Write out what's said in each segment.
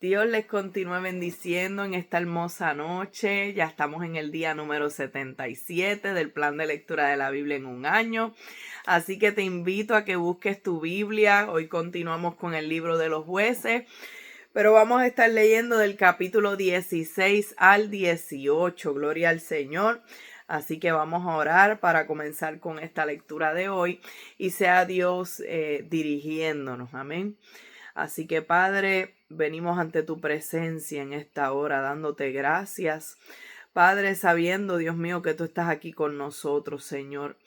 Dios les continúe bendiciendo en esta hermosa noche. Ya estamos en el día número 77 del plan de lectura de la Biblia en un año. Así que te invito a que busques tu Biblia. Hoy continuamos con el libro de los jueces, pero vamos a estar leyendo del capítulo 16 al 18. Gloria al Señor. Así que vamos a orar para comenzar con esta lectura de hoy y sea Dios dirigiéndonos. Amén. Así que, Padre, venimos ante tu presencia en esta hora, dándote gracias. Padre, sabiendo, Dios mío, que tú estás aquí con nosotros, Señor.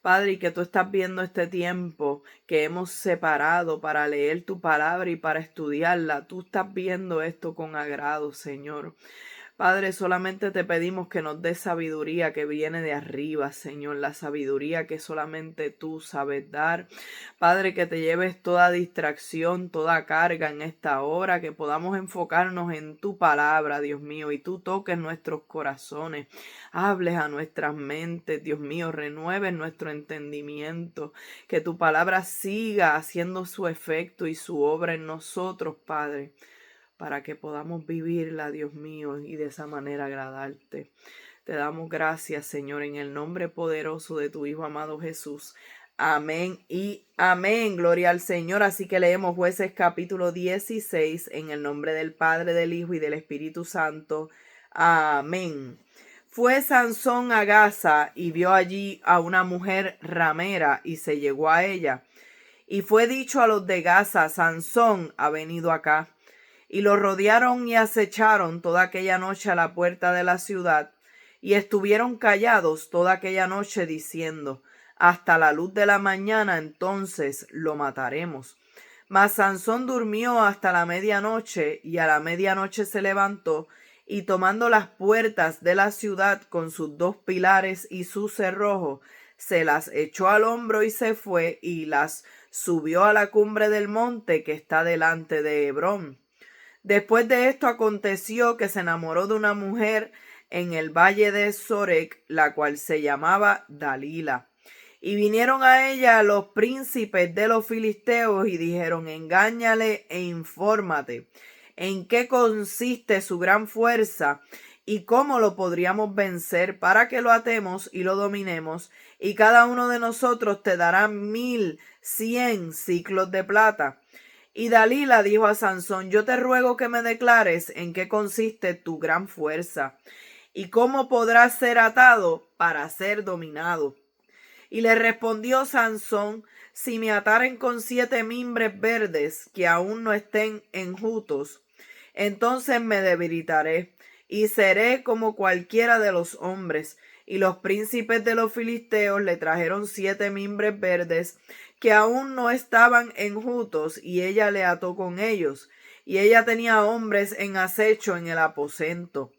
Padre, y que tú estás viendo este tiempo que hemos separado para leer tu palabra y para estudiarla. Tú estás viendo esto con agrado, Señor. Padre, solamente te pedimos que nos des sabiduría que viene de arriba, Señor, la sabiduría que solamente tú sabes dar. Padre, que te lleves toda distracción, toda carga en esta hora, que podamos enfocarnos en tu palabra, Dios mío, y tú toques nuestros corazones, hables a nuestras mentes, Dios mío, renueves nuestro entendimiento, que tu palabra siga haciendo su efecto y su obra en nosotros, Padre, para que podamos vivirla, Dios mío, y de esa manera agradarte. Te damos gracias, Señor, en el nombre poderoso de tu Hijo amado Jesús. Amén y amén. Gloria al Señor. Así que leemos Jueces capítulo 16 en el nombre del Padre, del Hijo y del Espíritu Santo. Amén. Fue Sansón a Gaza y vio allí a una mujer ramera y se llegó a ella. Y fue dicho a los de Gaza: Sansón ha venido acá. Y lo rodearon y acecharon toda aquella noche a la puerta de la ciudad, y estuvieron callados toda aquella noche, diciendo: hasta la luz de la mañana entonces lo mataremos. Mas Sansón durmió hasta la medianoche, y a la medianoche se levantó, y tomando las puertas de la ciudad con sus dos pilares y su cerrojo, se las echó al hombro y se fue, y las subió a la cumbre del monte que está delante de Hebrón. Después de esto aconteció que se enamoró de una mujer en el valle de Sorek, la cual se llamaba Dalila. Y vinieron a ella los príncipes de los filisteos y dijeron: engáñale e infórmate en qué consiste su gran fuerza y cómo lo podríamos vencer, para que lo atemos y lo dominemos, y cada uno de nosotros te dará 1,100 siclos de plata. Y Dalila dijo a Sansón: yo te ruego que me declares en qué consiste tu gran fuerza y cómo podrás ser atado para ser dominado. Y le respondió Sansón: si me ataren con 7 mimbres verdes que aún no estén enjutos, entonces me debilitaré y seré como cualquiera de los hombres. Y los príncipes de los filisteos le trajeron 7 mimbres verdes que aún no estaban enjutos, y ella le ató con ellos. Y ella tenía hombres en acecho en el aposento.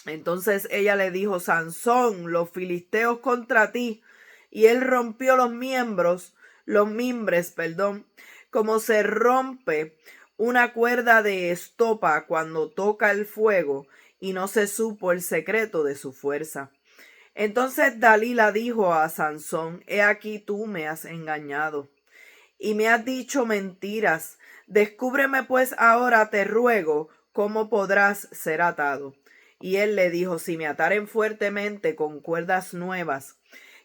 Entonces ella le dijo: Sansón, los filisteos contra ti. Y él rompió los mimbres, como se rompe una cuerda de estopa cuando toca el fuego, y no se supo el secreto de su fuerza. Entonces Dalila dijo a Sansón: he aquí tú me has engañado y me has dicho mentiras. Descúbreme pues ahora, te ruego, cómo podrás ser atado. Y él le dijo: si me ataren fuertemente con cuerdas nuevas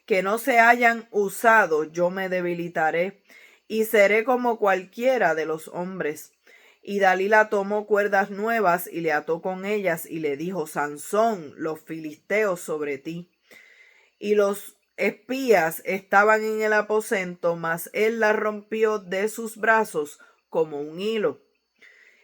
que no se hayan usado, yo me debilitaré y seré como cualquiera de los hombres. Y Dalila tomó cuerdas nuevas y le ató con ellas y le dijo: Sansón, los filisteos sobre ti. Y los espías estaban en el aposento, mas él la rompió de sus brazos como un hilo.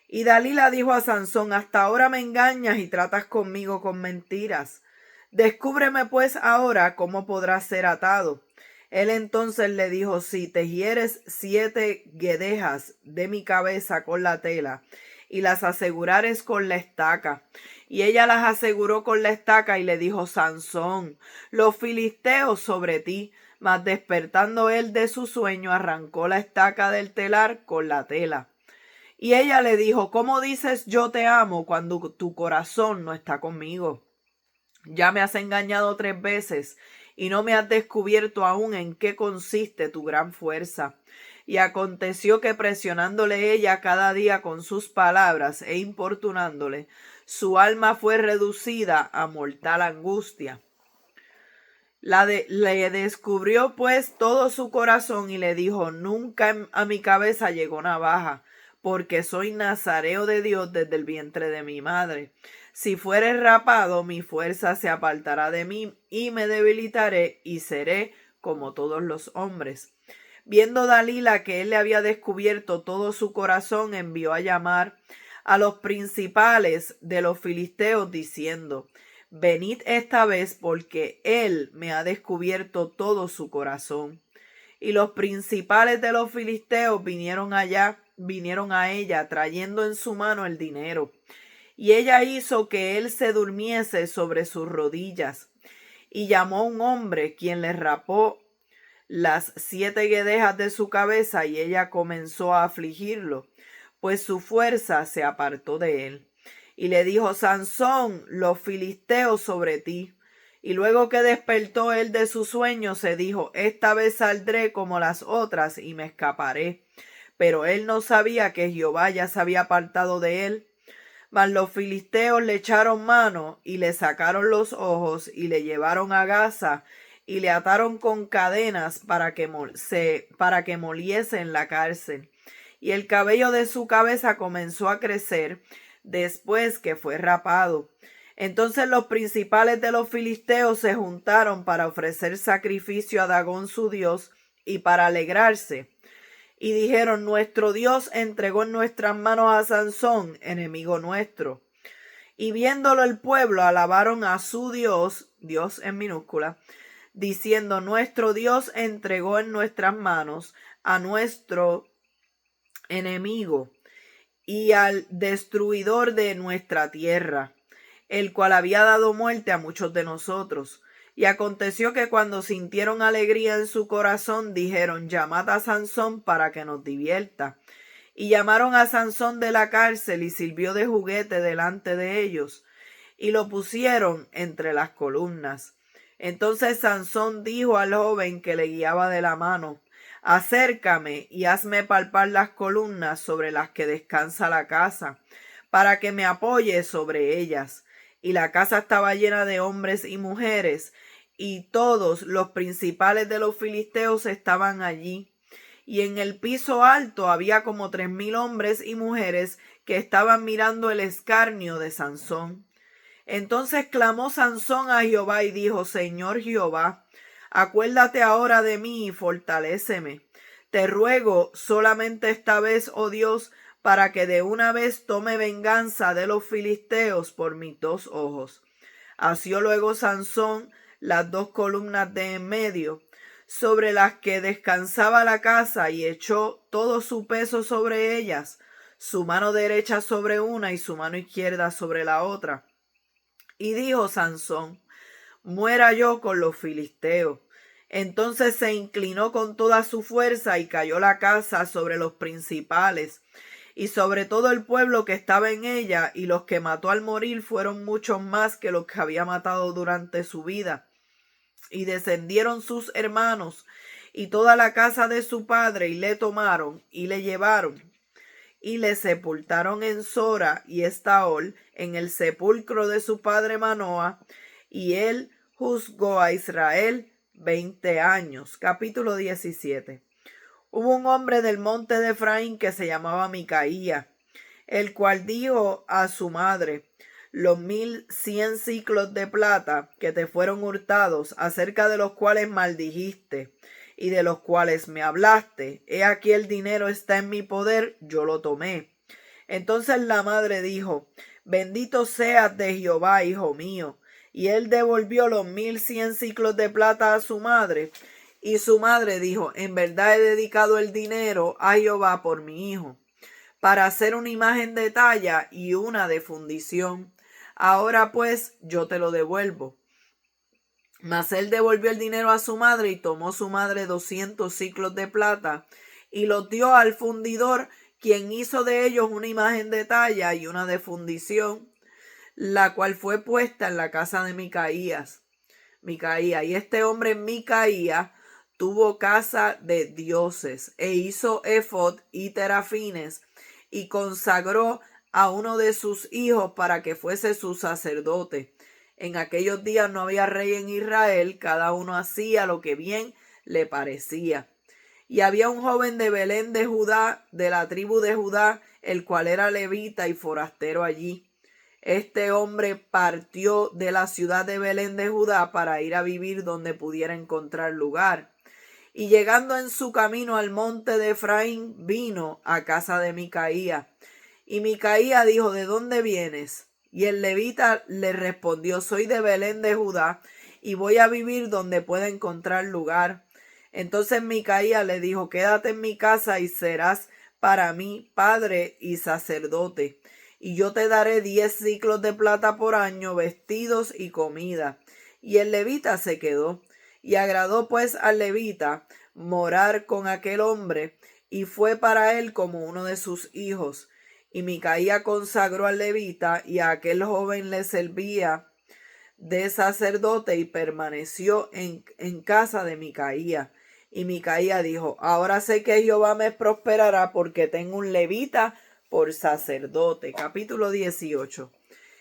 Y Dalila dijo a Sansón: hasta ahora me engañas y tratas conmigo con mentiras. Descúbreme pues ahora cómo podrás ser atado. Él entonces le dijo: si te hieres 7 guedejas de mi cabeza con la tela y las asegurares con la estaca. Y ella las aseguró con la estaca y le dijo: Sansón, los filisteos sobre ti. Mas despertando él de su sueño, arrancó la estaca del telar con la tela. Y ella le dijo: ¿cómo dices yo te amo cuando tu corazón no está conmigo? Ya me has engañado 3 veces y no me has descubierto aún en qué consiste tu gran fuerza. Y aconteció que presionándole ella cada día con sus palabras e importunándole, su alma fue reducida a mortal angustia. Le descubrió pues todo su corazón y le dijo: nunca a mi cabeza llegó navaja, porque soy nazareo de Dios desde el vientre de mi madre. Si fuere rapado, mi fuerza se apartará de mí y me debilitaré y seré como todos los hombres. Viendo Dalila que él le había descubierto todo su corazón, envió a llamar a los principales de los filisteos diciendo: venid esta vez, porque él me ha descubierto todo su corazón. Y los principales de los filisteos vinieron a ella, trayendo en su mano el dinero. Y ella hizo que él se durmiese sobre sus rodillas. Y llamó a un hombre, quien le rapó las 7 guedejas de su cabeza, y ella comenzó a afligirlo, pues su fuerza se apartó de él. Y le dijo: Sansón, los filisteos sobre ti. Y luego que despertó él de su sueño, se dijo: esta vez saldré como las otras y me escaparé. Pero él no sabía que Jehová ya se había apartado de él. Mas los filisteos le echaron mano y le sacaron los ojos y le llevaron a Gaza y le ataron con cadenas para que moliese en la cárcel. Y el cabello de su cabeza comenzó a crecer después que fue rapado. Entonces los principales de los filisteos se juntaron para ofrecer sacrificio a Dagón su dios y para alegrarse. Y dijeron: nuestro Dios entregó en nuestras manos a Sansón, enemigo nuestro. Y viéndolo el pueblo, alabaron a su Dios, Dios en minúscula, diciendo: nuestro Dios entregó en nuestras manos a nuestro enemigo y al destruidor de nuestra tierra, el cual había dado muerte a muchos de nosotros. Y aconteció que cuando sintieron alegría en su corazón, dijeron: llamad a Sansón para que nos divierta. Y llamaron a Sansón de la cárcel, y sirvió de juguete delante de ellos, y lo pusieron entre las columnas. Entonces Sansón dijo al joven que le guiaba de la mano: acércame y hazme palpar las columnas sobre las que descansa la casa, para que me apoye sobre ellas. Y la casa estaba llena de hombres y mujeres, y todos los principales de los filisteos estaban allí. Y en el piso alto había como 3000 hombres y mujeres que estaban mirando el escarnio de Sansón. Entonces clamó Sansón a Jehová y dijo: Señor Jehová, acuérdate ahora de mí y fortaléceme. Te ruego solamente esta vez, oh Dios, para que de una vez tome venganza de los filisteos por mis 2 ojos. Asió luego Sansón las 2 columnas de en medio, sobre las que descansaba la casa, y echó todo su peso sobre ellas, su mano derecha sobre una y su mano izquierda sobre la otra. Y dijo Sansón: muera yo con los filisteos. Entonces se inclinó con toda su fuerza y cayó la casa sobre los principales y sobre todo el pueblo que estaba en ella, y los que mató al morir fueron muchos más que los que había matado durante su vida. Y descendieron sus hermanos y toda la casa de su padre, y le tomaron y le llevaron y le sepultaron en Sora y Estaol, en el sepulcro de su padre Manoah, y él juzgó a Israel 20 años. Capítulo 17. Hubo un hombre del monte de Efraín que se llamaba Micaía, el cual dijo a su madre: los 1100 siclos de plata que te fueron hurtados, acerca de los cuales maldijiste y de los cuales me hablaste, he aquí el dinero está en mi poder, yo lo tomé. Entonces la madre dijo: bendito seas de Jehová, hijo mío. Y él devolvió los 1100 siclos de plata a su madre. Y su madre dijo: en verdad he dedicado el dinero a Jehová por mi hijo, para hacer una imagen de talla y una de fundición. Ahora pues yo te lo devuelvo. Mas él devolvió el dinero a su madre, y tomó su madre 200 siclos de plata y los dio al fundidor, quien hizo de ellos una imagen de talla y una de fundición, la cual fue puesta en la casa de Micaía. Y este hombre Micaía tuvo casa de dioses, e hizo efod y terafines, y consagró a uno de sus hijos para que fuese su sacerdote. En aquellos días no había rey en Israel, cada uno hacía lo que bien le parecía. Y había un joven de Belén de Judá, de la tribu de Judá, el cual era levita y forastero allí. Este hombre partió de la ciudad de Belén de Judá para ir a vivir donde pudiera encontrar lugar. Y llegando en su camino al monte de Efraín, vino a casa de Micaía. Y Micaía dijo: ¿De dónde vienes? Y el levita le respondió: soy de Belén de Judá, y voy a vivir donde pueda encontrar lugar. Entonces Micaía le dijo: quédate en mi casa y serás para mí padre y sacerdote. Y yo te daré 10 siclos de plata por año, vestidos y comida. Y el levita se quedó. Y agradó pues al levita morar con aquel hombre, y fue para él como uno de sus hijos. Y Micaía consagró al levita, y a aquel joven le servía de sacerdote, y permaneció en casa de Micaía. Y Micaía dijo: ahora sé que Jehová me prosperará, porque tengo un levita por sacerdote. Capítulo 18.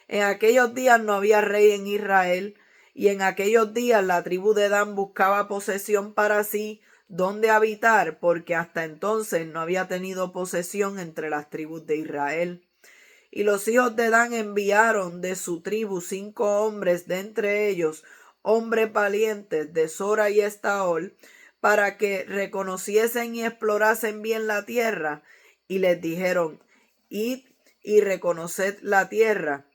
En aquellos días no había rey en Israel, y en aquellos días la tribu de Dan buscaba posesión para sí donde habitar, porque hasta entonces no había tenido posesión entre las tribus de Israel. Y los hijos de Dan enviaron de su tribu 5 hombres, de entre ellos hombres valientes de Sora y Estaol, para que reconociesen y explorasen bien la tierra. Y les dijeron: id y reconoced la tierra.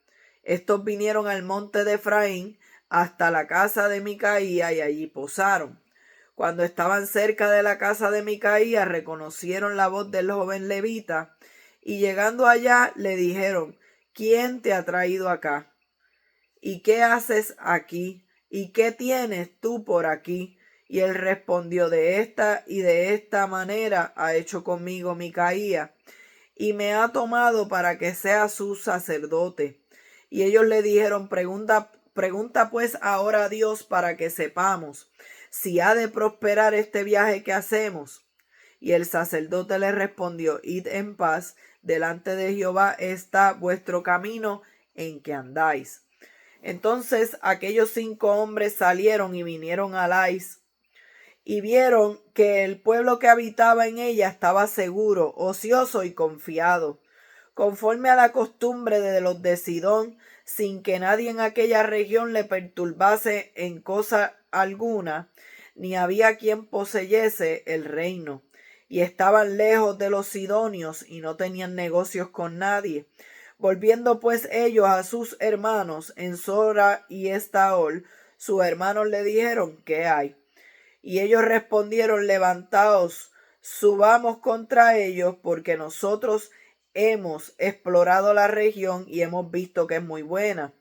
Estos vinieron al monte de Efraín hasta la casa de Micaía, y allí posaron. Cuando estaban cerca de la casa de Micaía, reconocieron la voz del joven levita, y llegando allá le dijeron: ¿quién te ha traído acá? ¿Y qué haces aquí? ¿Y qué tienes tú por aquí? Y él respondió: de esta manera ha hecho conmigo Micaía, y me ha tomado para que sea su sacerdote. Y ellos le dijeron: pregunta pues ahora a Dios para que sepamos si ha de prosperar este viaje que hacemos. Y el sacerdote le respondió: id en paz, delante de Jehová está vuestro camino en que andáis. Entonces aquellos 5 hombres salieron y vinieron a Lais, y vieron que el pueblo que habitaba en ella estaba seguro, ocioso y confiado, conforme a la costumbre de los de Sidón, sin que nadie en aquella región le perturbase en cosa alguna, ni había quien poseyese el reino. Y estaban lejos de los sidonios, y no tenían negocios con nadie. Volviendo pues ellos a sus hermanos en Sora y Estaol, sus hermanos le dijeron: ¿qué hay? Y ellos respondieron: levantaos, subamos contra ellos, porque nosotros hemos explorado la región y hemos visto que es muy buena.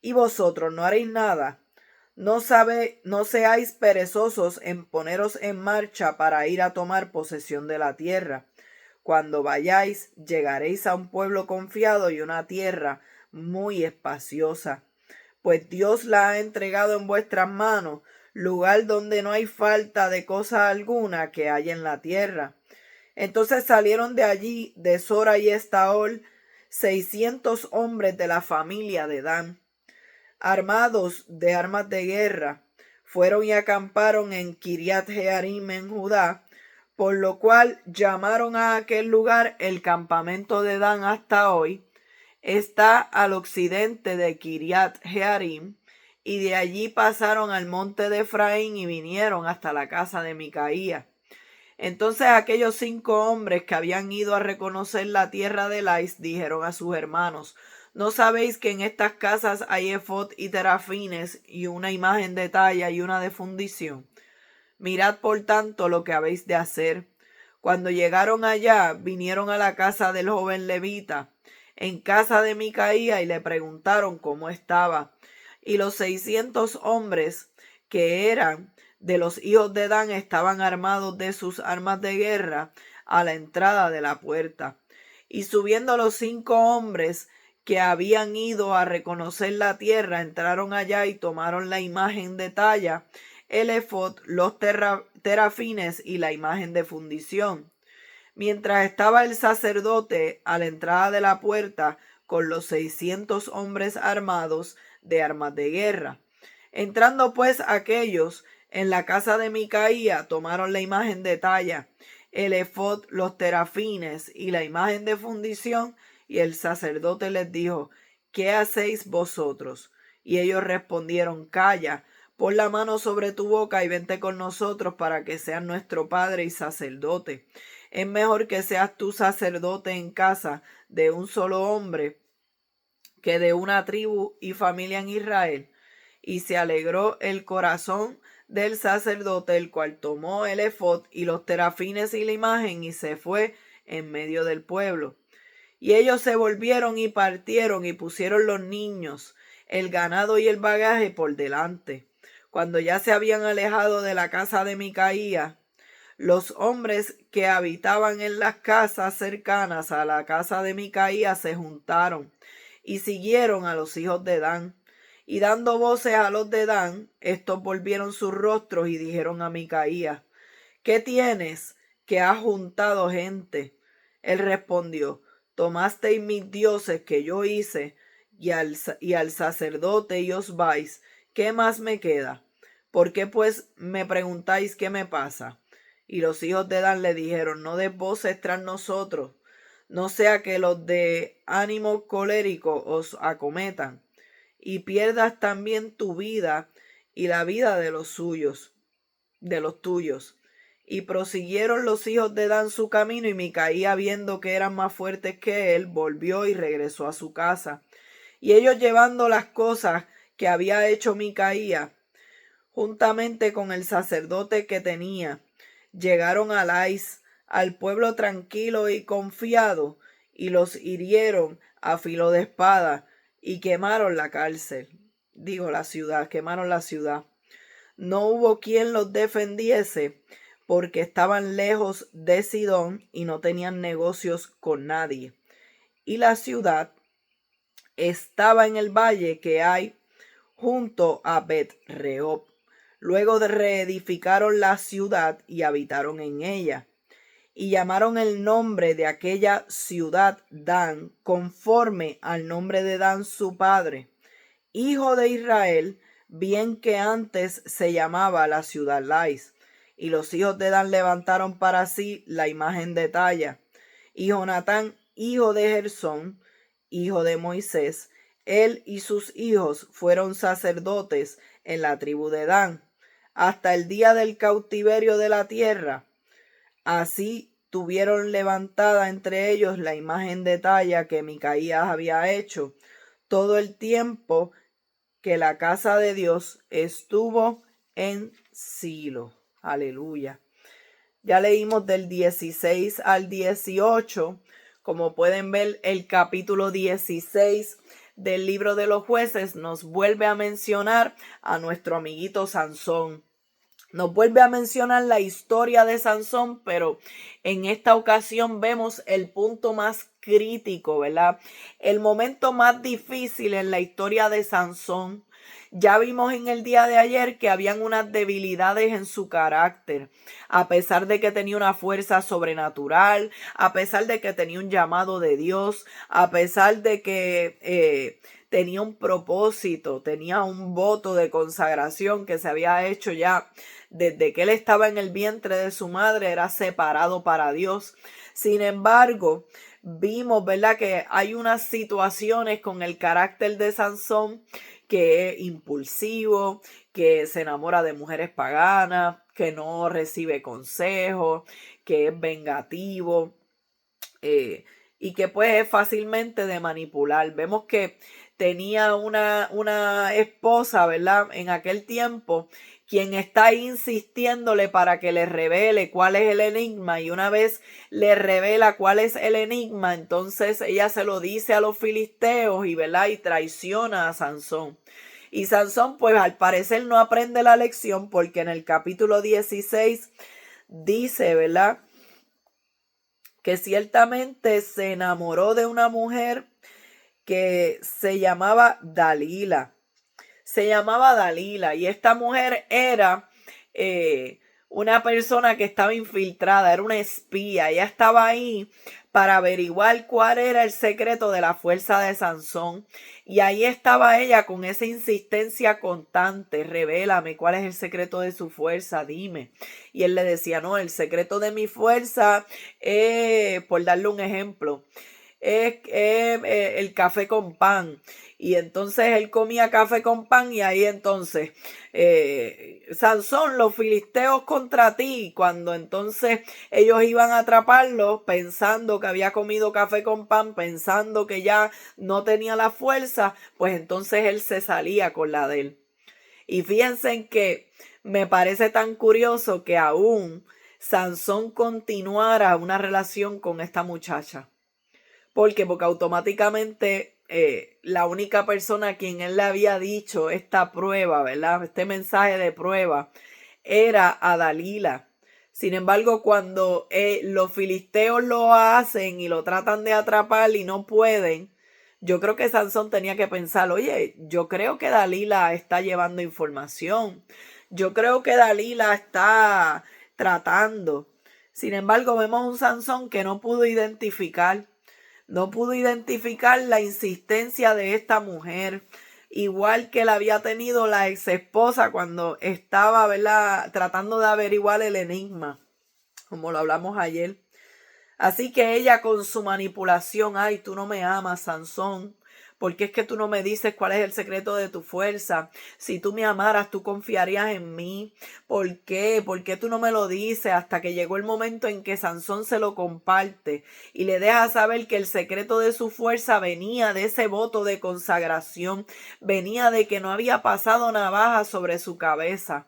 Y vosotros no haréis nada. No seáis perezosos en poneros en marcha para ir a tomar posesión de la tierra. Cuando vayáis, llegaréis a un pueblo confiado y una tierra muy espaciosa, pues Dios la ha entregado en vuestras manos, lugar donde no hay falta de cosa alguna que haya en la tierra. Entonces salieron de allí, de Sora y Estaol, 600 hombres de la familia de Dan, armados de armas de guerra. Fueron y acamparon en Kiriat Jearim en Judá, por lo cual llamaron a aquel lugar el campamento de Dan hasta hoy. Está al occidente de Kiriat Jearim, y de allí pasaron al monte de Efraín y vinieron hasta la casa de Micaía. Entonces aquellos 5 hombres que habían ido a reconocer la tierra de Lais dijeron a sus hermanos: ¿no sabéis que en estas casas hay efod y terafines, y una imagen de talla y una de fundición? Mirad por tanto lo que habéis de hacer. Cuando llegaron allá, vinieron a la casa del joven levita, en casa de Micaía, y le preguntaron cómo estaba. Y los 600 hombres que eran de los hijos de Dan estaban armados de sus armas de guerra a la entrada de la puerta. Y subiendo los 5 hombres que habían ido a reconocer la tierra, entraron allá y tomaron la imagen de talla el efod, los terafines y la imagen de fundición. Mientras estaba el sacerdote a la entrada de la puerta con los 600 hombres armados de armas de guerra. Entrando pues aquellos en la casa de Micaía, tomaron la imagen de talla, el efod, los terafines y la imagen de fundición, y el sacerdote les dijo: ¿Qué hacéis vosotros? Y ellos respondieron: Calla, pon la mano sobre tu boca y vente con nosotros para que seas nuestro padre y sacerdote. Es mejor que seas tú sacerdote en casa de un solo hombre que de una tribu y familia en Israel. Y se alegró el corazón del sacerdote, el cual tomó el efod y los terafines y la imagen y se fue en medio del pueblo. Y ellos se volvieron y partieron y pusieron los niños, el ganado y el bagaje por delante. Cuando ya se habían alejado de la casa de Micaía, los hombres que habitaban en las casas cercanas a la casa de Micaía se juntaron y siguieron a los hijos de Dan. Y dando voces a los de Dan, estos volvieron sus rostros y dijeron a Micaía: ¿Qué tienes, que has juntado gente? Él respondió: Tomasteis mis dioses que yo hice, y al sacerdote y os vais. ¿Qué más me queda? ¿Por qué pues me preguntáis qué me pasa? Y los hijos de Dan le dijeron: No des voces tras nosotros, no sea que los de ánimo colérico os acometan, y pierdas también tu vida y la vida de los suyos, de los tuyos. Y prosiguieron los hijos de Dan su camino, y Micaía, viendo que eran más fuertes que él, volvió y regresó a su casa. Y ellos, llevando las cosas que había hecho Micaía, juntamente con el sacerdote que tenía, llegaron a Lais, al pueblo tranquilo y confiado, y los hirieron a filo de espada, y quemaron la cárcel. La ciudad, quemaron la ciudad. No hubo quien los defendiese, porque estaban lejos de Sidón y no tenían negocios con nadie. Y la ciudad estaba en el valle que hay junto a Bet-Rehob. Luego reedificaron la ciudad y habitaron en ella. Y llamaron el nombre de aquella ciudad Dan, conforme al nombre de Dan su padre, hijo de Israel, bien que antes se llamaba la ciudad Lais. Y los hijos de Dan levantaron para sí la imagen de talla. Y Jonatán, hijo de Gersón, hijo de Moisés, él y sus hijos fueron sacerdotes en la tribu de Dan, hasta el día del cautiverio de la tierra. Así tuvieron levantada entre ellos la imagen de talla que Micaías había hecho todo el tiempo que la casa de Dios estuvo en Silo. Aleluya. Ya leímos del 16 al 18. Como pueden ver, el capítulo 16 del libro de los jueces nos vuelve a mencionar a nuestro amiguito Sansón. Nos vuelve a mencionar la historia de Sansón, pero en esta ocasión vemos el punto más crítico, ¿verdad? El momento más difícil en la historia de Sansón. Ya vimos en el día de ayer que habían unas debilidades en su carácter, a pesar de que tenía una fuerza sobrenatural, a pesar de que tenía un llamado de Dios, a pesar de que tenía un propósito, tenía un voto de consagración que se había hecho ya desde que él estaba en el vientre de su madre, era separado para Dios. Sin embargo, vimos, ¿verdad?, que hay unas situaciones con el carácter de Sansón que es impulsivo, que se enamora de mujeres paganas, que no recibe consejo, que es vengativo, y que pues es fácilmente de manipular. Vemos que tenía una esposa, ¿verdad?, en aquel tiempo, quien está insistiéndole para que le revele cuál es el enigma, y una vez le revela cuál es el enigma, entonces ella se lo dice a los filisteos y, ¿verdad?, y traiciona a Sansón. Y Sansón, pues al parecer no aprende la lección, porque en el capítulo 16 dice, ¿verdad?, que ciertamente se enamoró de una mujer que se llamaba Dalila. Se llamaba Dalila, y esta mujer era una persona que estaba infiltrada, era una espía. Ella estaba ahí para averiguar cuál era el secreto de la fuerza de Sansón. Y ahí estaba ella con esa insistencia constante: revélame cuál es el secreto de su fuerza, dime. Y él le decía: no, el secreto de mi fuerza es, por darle un ejemplo, es el café con pan. Y entonces él comía café con pan y ahí entonces, Sansón, los filisteos contra ti. Cuando entonces ellos iban a atraparlo pensando que había comido café con pan, pensando que ya no tenía la fuerza, pues entonces él se salía con la de él. Y fíjense en que me parece tan curioso que aún Sansón continuara una relación con esta muchacha. ¿Por qué? Porque automáticamente la única persona a quien él le había dicho esta prueba, ¿verdad? Este mensaje de prueba era a Dalila. Sin embargo, cuando los filisteos lo hacen y lo tratan de atrapar y no pueden, yo creo que Sansón tenía que pensar: oye, yo creo que Dalila está llevando información. Yo creo que Dalila está tratando. Sin embargo, vemos un Sansón que no pudo identificar la insistencia de esta mujer, igual que la había tenido la ex esposa cuando estaba, ¿verdad?, tratando de averiguar el enigma, como lo hablamos ayer. Así que ella, con su manipulación: ay, tú no me amas, Sansón, porque es que tú no me dices cuál es el secreto de tu fuerza. Si tú me amaras, tú confiarías en mí. ¿Por qué? ¿Por qué tú no me lo dices? Hasta que llegó el momento en que Sansón se lo comparte y le deja saber que el secreto de su fuerza venía de ese voto de consagración, venía de que no había pasado navaja sobre su cabeza.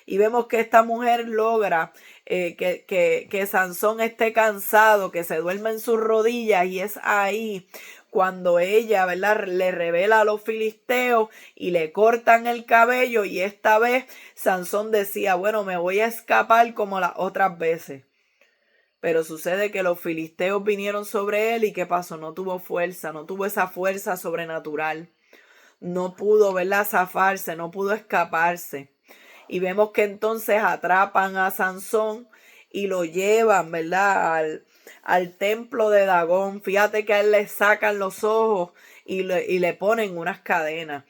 Y vemos que esta mujer logra que Sansón esté cansado, que se duerma en sus rodillas, y es ahí cuando ella, ¿verdad?, le revela a los filisteos y le cortan el cabello. Y esta vez Sansón decía: bueno, me voy a escapar como las otras veces. Pero sucede que los filisteos vinieron sobre él y ¿qué pasó? No tuvo fuerza, no tuvo esa fuerza sobrenatural. No pudo, ¿verdad?, zafarse, no pudo escaparse. Y vemos que entonces atrapan a Sansón y lo llevan, ¿verdad?, al templo de Dagón. Fíjate que a él le sacan los ojos y le ponen unas cadenas.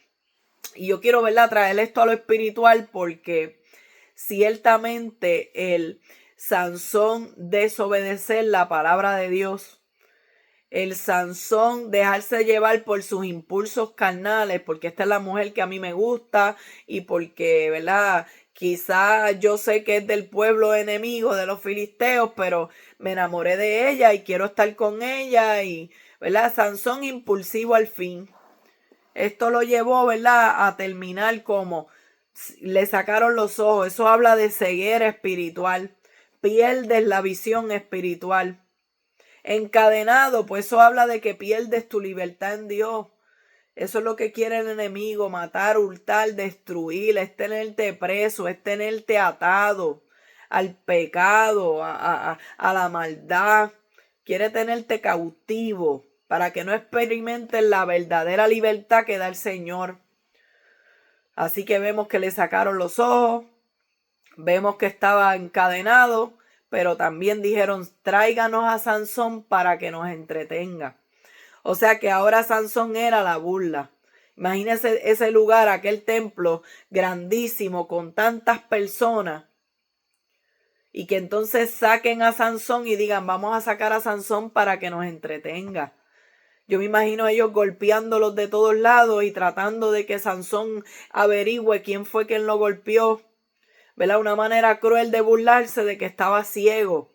Y yo quiero, ¿verdad?, traer esto a lo espiritual, porque ciertamente el Sansón desobedecer la palabra de Dios, el Sansón dejarse llevar por sus impulsos carnales, porque esta es la mujer que a mí me gusta y porque, ¿verdad?, quizá yo sé que es del pueblo enemigo de los filisteos, pero me enamoré de ella y quiero estar con ella, y, ¿verdad?, Sansón impulsivo al fin. Esto lo llevó, ¿verdad?, a terminar como le sacaron los ojos. Eso habla de ceguera espiritual. Pierdes la visión espiritual. Encadenado, pues eso habla de que pierdes tu libertad en Dios. Eso es lo que quiere el enemigo: matar, hurtar, destruir, es tenerte preso, es tenerte atado al pecado, a la maldad. Quiere tenerte cautivo para que no experimentes la verdadera libertad que da el Señor. Así que vemos que le sacaron los ojos, vemos que estaba encadenado, pero también dijeron: tráiganos a Sansón para que nos entretenga. O sea que ahora Sansón era la burla. Imagínense ese lugar, aquel templo grandísimo con tantas personas, y que entonces saquen a Sansón y digan: vamos a sacar a Sansón para que nos entretenga. Yo me imagino ellos golpeándolos de todos lados y tratando de que Sansón averigüe quién fue quien lo golpeó. ¿Verdad? Una manera cruel de burlarse de que estaba ciego.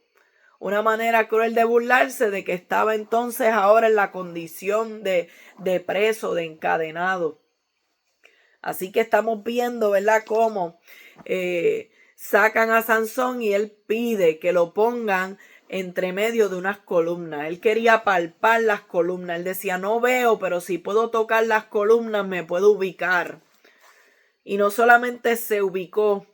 Una manera cruel de burlarse de que estaba entonces ahora en la condición de preso, de encadenado. Así que estamos viendo, ¿verdad?, cómo sacan a Sansón y él pide que lo pongan entre medio de unas columnas. Él quería palpar las columnas. Él decía: no veo, pero si puedo tocar las columnas me puedo ubicar. Y no solamente se ubicó,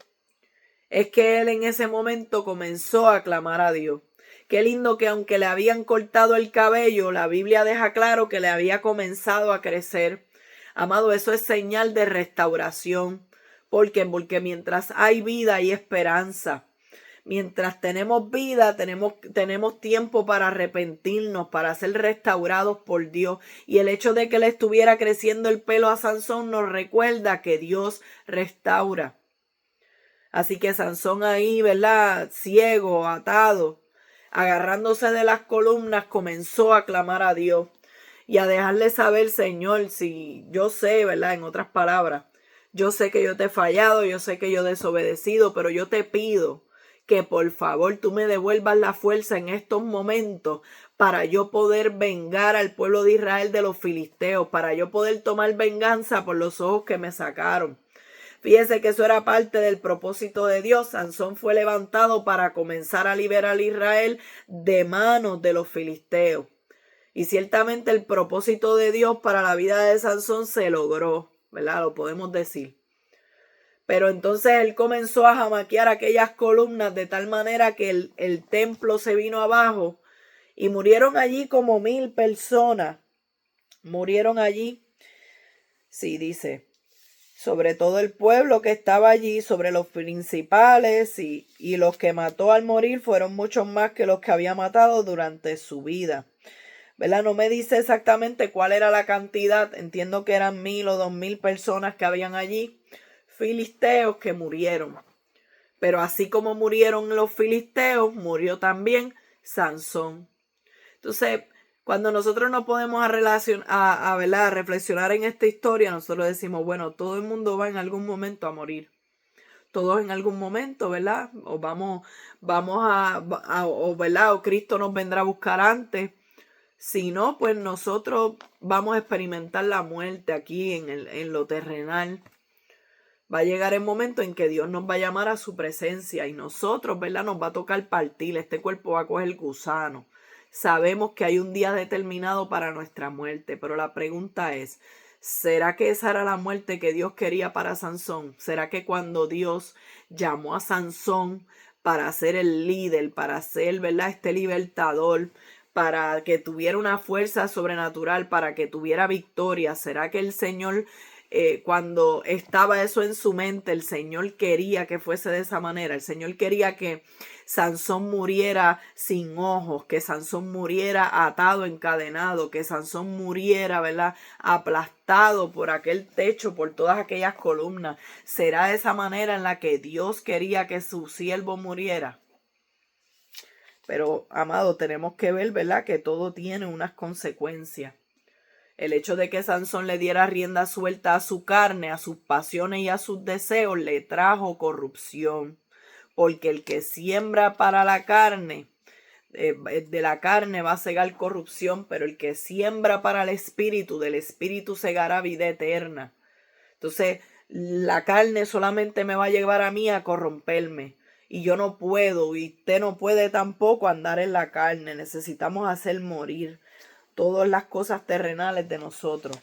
es que él en ese momento comenzó a clamar a Dios. Qué lindo que aunque le habían cortado el cabello, la Biblia deja claro que le había comenzado a crecer. Amado, eso es señal de restauración. ¿Por qué? Porque mientras hay vida hay esperanza. Mientras tenemos vida, tenemos tiempo para arrepentirnos, para ser restaurados por Dios. Y el hecho de que le estuviera creciendo el pelo a Sansón nos recuerda que Dios restaura. Así que Sansón ahí, ¿verdad? Ciego, atado, agarrándose de las columnas, comenzó a clamar a Dios y a dejarle saber, Señor, si yo sé, ¿verdad? En otras palabras, yo sé que yo te he fallado, yo sé que yo he desobedecido, pero yo te pido que por favor tú me devuelvas la fuerza en estos momentos para yo poder vengar al pueblo de Israel de los filisteos, para yo poder tomar venganza por los ojos que me sacaron. Fíjese que eso era parte del propósito de Dios. Sansón fue levantado para comenzar a liberar a Israel de manos de los filisteos. Y ciertamente el propósito de Dios para la vida de Sansón se logró, ¿verdad? Lo podemos decir. Pero entonces él comenzó a jamaquear aquellas columnas de tal manera que el templo se vino abajo y murieron allí como 1000 personas. Murieron allí. Sí, dice, sobre todo el pueblo que estaba allí, sobre los principales y los que mató al morir fueron muchos más que los que había matado durante su vida. ¿Verdad? No me dice exactamente cuál era la cantidad, entiendo que eran 1000 o 2000 personas que habían allí, filisteos que murieron. Pero así como murieron los filisteos, murió también Sansón. Entonces, cuando nosotros nos podemos a reflexionar en esta historia, nosotros decimos, bueno, todo el mundo va en algún momento a morir. Todos en algún momento, ¿verdad? O ¿verdad? O Cristo nos vendrá a buscar antes. Si no, pues nosotros vamos a experimentar la muerte aquí en lo terrenal. Va a llegar el momento en que Dios nos va a llamar a su presencia y nosotros, ¿verdad? Nos va a tocar partir. Este cuerpo va a coger el gusano. Sabemos que hay un día determinado para nuestra muerte, pero la pregunta es, ¿será que esa era la muerte que Dios quería para Sansón? ¿Será que cuando Dios llamó a Sansón para ser el líder, para ser, ¿verdad?, este libertador, para que tuviera una fuerza sobrenatural, para que tuviera victoria, ¿será que el Señor, cuando estaba eso en su mente, el Señor quería que fuese de esa manera? El Señor quería que Sansón muriera sin ojos, que Sansón muriera atado, encadenado, que Sansón muriera, ¿verdad?, aplastado por aquel techo, por todas aquellas columnas. ¿Será esa manera en la que Dios quería que su siervo muriera? Pero, amado, tenemos que ver, ¿verdad?, que todo tiene unas consecuencias. El hecho de que Sansón le diera rienda suelta a su carne, a sus pasiones y a sus deseos, le trajo corrupción. Porque el que siembra para la carne, de la carne va a segar corrupción, pero el que siembra para el espíritu, del espíritu segará vida eterna. Entonces, la carne solamente me va a llevar a mí a corromperme. Y yo no puedo, y usted no puede tampoco andar en la carne. Necesitamos hacer morir todas las cosas terrenales de nosotros.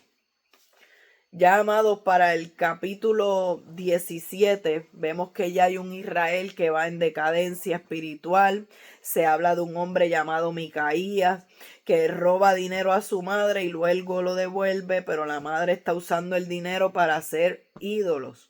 Ya, amados, para el capítulo 17 vemos que ya hay un Israel que va en decadencia espiritual. Se habla de un hombre llamado Micaías que roba dinero a su madre y luego lo devuelve, pero la madre está usando el dinero para hacer ídolos.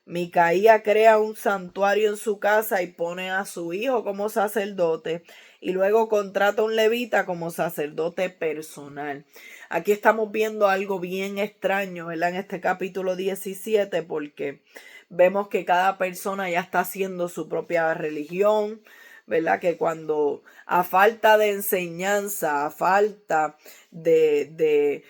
Micaías crea un santuario en su casa y pone a su hijo como sacerdote y luego contrata a un levita como sacerdote personal. Aquí estamos viendo algo bien extraño, ¿verdad?, en este capítulo 17, porque vemos que cada persona ya está haciendo su propia religión, ¿verdad? Que cuando a falta de enseñanza, a falta de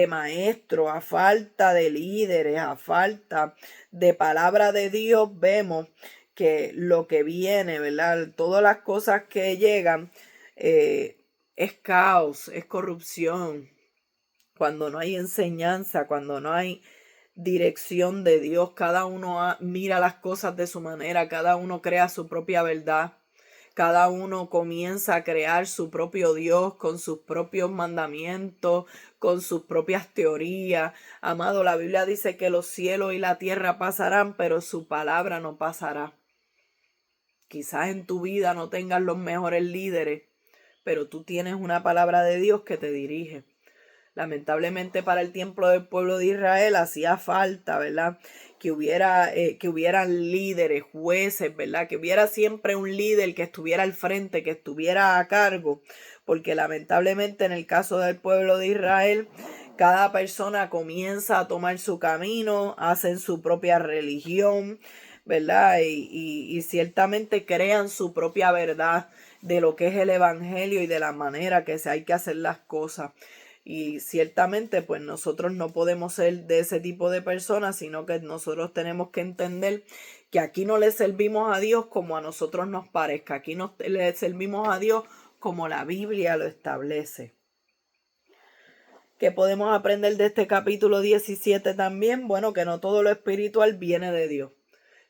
maestros, a falta de líderes, a falta de palabra de Dios, vemos que lo que viene, ¿verdad?, todas las cosas que llegan, es caos, es corrupción. Cuando no hay enseñanza, cuando no hay dirección de Dios, cada uno mira las cosas de su manera, cada uno crea su propia verdad, cada uno comienza a crear su propio Dios con sus propios mandamientos, con sus propias teorías. Amado, la Biblia dice que los cielos y la tierra pasarán, pero su palabra no pasará. Quizás en tu vida no tengas los mejores líderes, pero tú tienes una palabra de Dios que te dirige. Lamentablemente para el tiempo del pueblo de Israel hacía falta, ¿verdad? Que hubieran líderes, jueces, ¿verdad? Que hubiera siempre un líder que estuviera al frente, que estuviera a cargo, porque lamentablemente en el caso del pueblo de Israel, cada persona comienza a tomar su camino, hacen su propia religión, ¿verdad? Y ciertamente crean su propia verdad de lo que es el evangelio y de la manera que se hay que hacer las cosas. Y ciertamente pues nosotros no podemos ser de ese tipo de personas, sino que nosotros tenemos que entender que aquí no le servimos a Dios como a nosotros nos parezca, aquí le servimos a Dios como la Biblia lo establece. ¿Qué podemos aprender de este capítulo 17 también? Bueno, que no todo lo espiritual viene de Dios.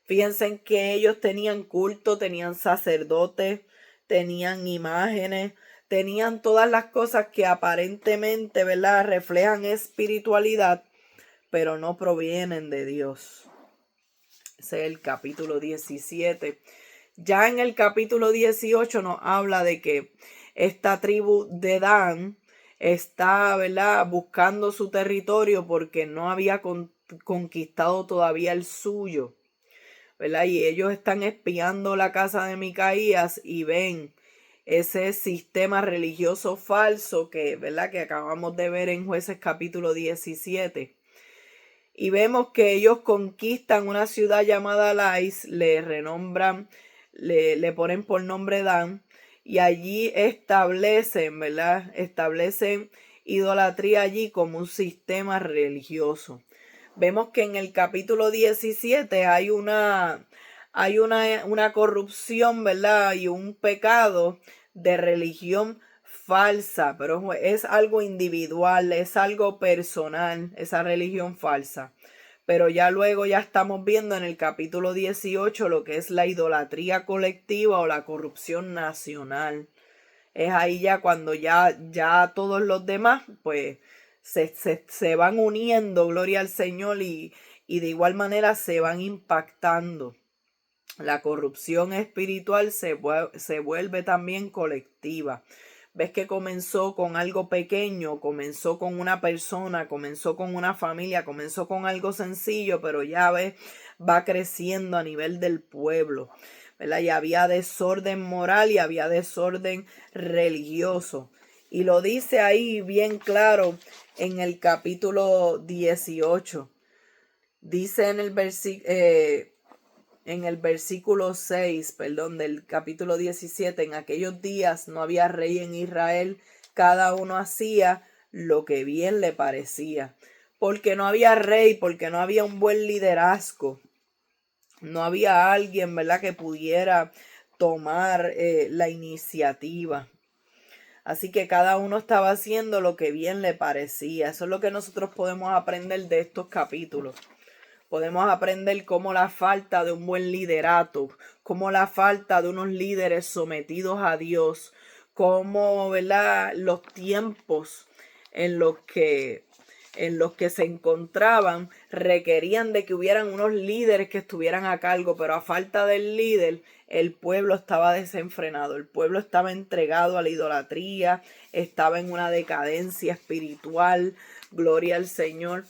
Fíjense en que ellos tenían culto, tenían sacerdotes, tenían imágenes, tenían todas las cosas que aparentemente, ¿verdad?, reflejan espiritualidad, pero no provienen de Dios. Ese es el capítulo 17. Ya en el capítulo 18 nos habla de que esta tribu de Dan está, ¿verdad?, buscando su territorio porque no había conquistado todavía el suyo, ¿verdad? Y ellos están espiando la casa de Micaías y ven ese sistema religioso falso que, ¿verdad?, que acabamos de ver en Jueces capítulo 17. Y vemos que ellos conquistan una ciudad llamada Lais, le renombran, le ponen por nombre Dan, y allí establecen, ¿verdad? Establecen idolatría allí como un sistema religioso. Vemos que en el capítulo 17 hay una corrupción, ¿verdad? Y un pecado de religión falsa, pero es algo individual, es algo personal, esa religión falsa. Pero ya luego ya estamos viendo en el capítulo 18 lo que es la idolatría colectiva o la corrupción nacional. Es ahí ya cuando ya todos los demás pues se van uniendo, gloria al Señor, y de igual manera se van impactando. La corrupción espiritual se vuelve también colectiva. Ves que comenzó con algo pequeño, comenzó con una persona, comenzó con una familia, comenzó con algo sencillo, pero ya ves, va creciendo a nivel del pueblo, ¿verdad? Y había desorden moral y había desorden religioso. Y lo dice ahí bien claro en el capítulo 18. Dice en el versículo 6, perdón, del capítulo 17, en aquellos días no había rey en Israel, cada uno hacía lo que bien le parecía, porque no había rey, porque no había un buen liderazgo, no había alguien, ¿verdad?, que pudiera tomar la iniciativa. Así que cada uno estaba haciendo lo que bien le parecía. Eso es lo que nosotros podemos aprender de estos capítulos. Podemos aprender cómo la falta de un buen liderato, cómo la falta de unos líderes sometidos a Dios, cómo, ¿verdad?, los tiempos en los que se encontraban requerían de que hubieran unos líderes que estuvieran a cargo, pero a falta del líder, el pueblo estaba desenfrenado, el pueblo estaba entregado a la idolatría, estaba en una decadencia espiritual, gloria al Señor.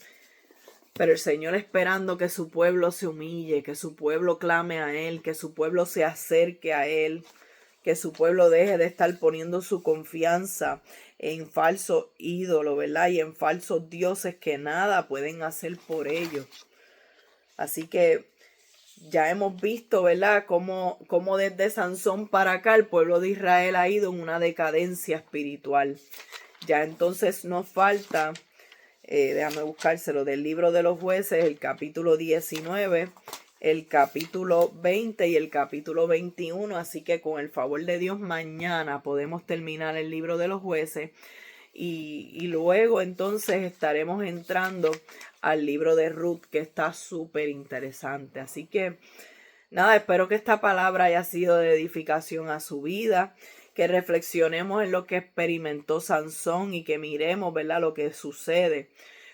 Pero el Señor esperando que su pueblo se humille, que su pueblo clame a Él, que su pueblo se acerque a Él, que su pueblo deje de estar poniendo su confianza en falsos ídolos, ¿verdad? Y en falsos dioses que nada pueden hacer por ellos. Así que ya hemos visto, ¿verdad?, cómo desde Sansón para acá el pueblo de Israel ha ido en una decadencia espiritual. Ya entonces nos falta... déjame buscárselo, del libro de los jueces, el capítulo 19, el capítulo 20 y el capítulo 21. Así que con el favor de Dios mañana podemos terminar el libro de los jueces y luego entonces estaremos entrando al libro de Ruth, que está súper interesante. Así que nada, espero que esta palabra haya sido de edificación a su vida, que reflexionemos en lo que experimentó Sansón y que miremos, ¿verdad?, lo que sucede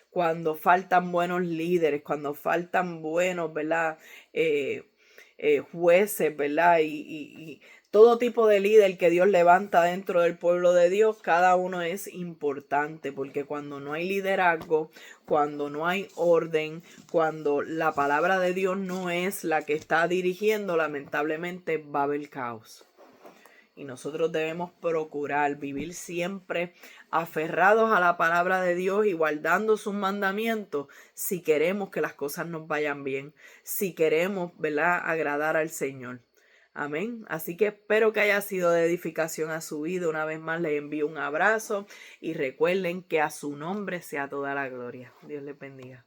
cuando faltan buenos líderes, cuando faltan buenos, ¿verdad?, jueces, ¿verdad?, y todo tipo de líder que Dios levanta dentro del pueblo de Dios, cada uno es importante, porque cuando no hay liderazgo, cuando no hay orden, cuando la palabra de Dios no es la que está dirigiendo, lamentablemente va a haber caos. Y nosotros debemos procurar vivir siempre aferrados a la palabra de Dios y guardando sus mandamientos si queremos que las cosas nos vayan bien, si queremos, ¿verdad?, agradar al Señor. Amén. Así que espero que haya sido de edificación a su vida. Una vez más les envío un abrazo y recuerden que a su nombre sea toda la gloria. Dios les bendiga.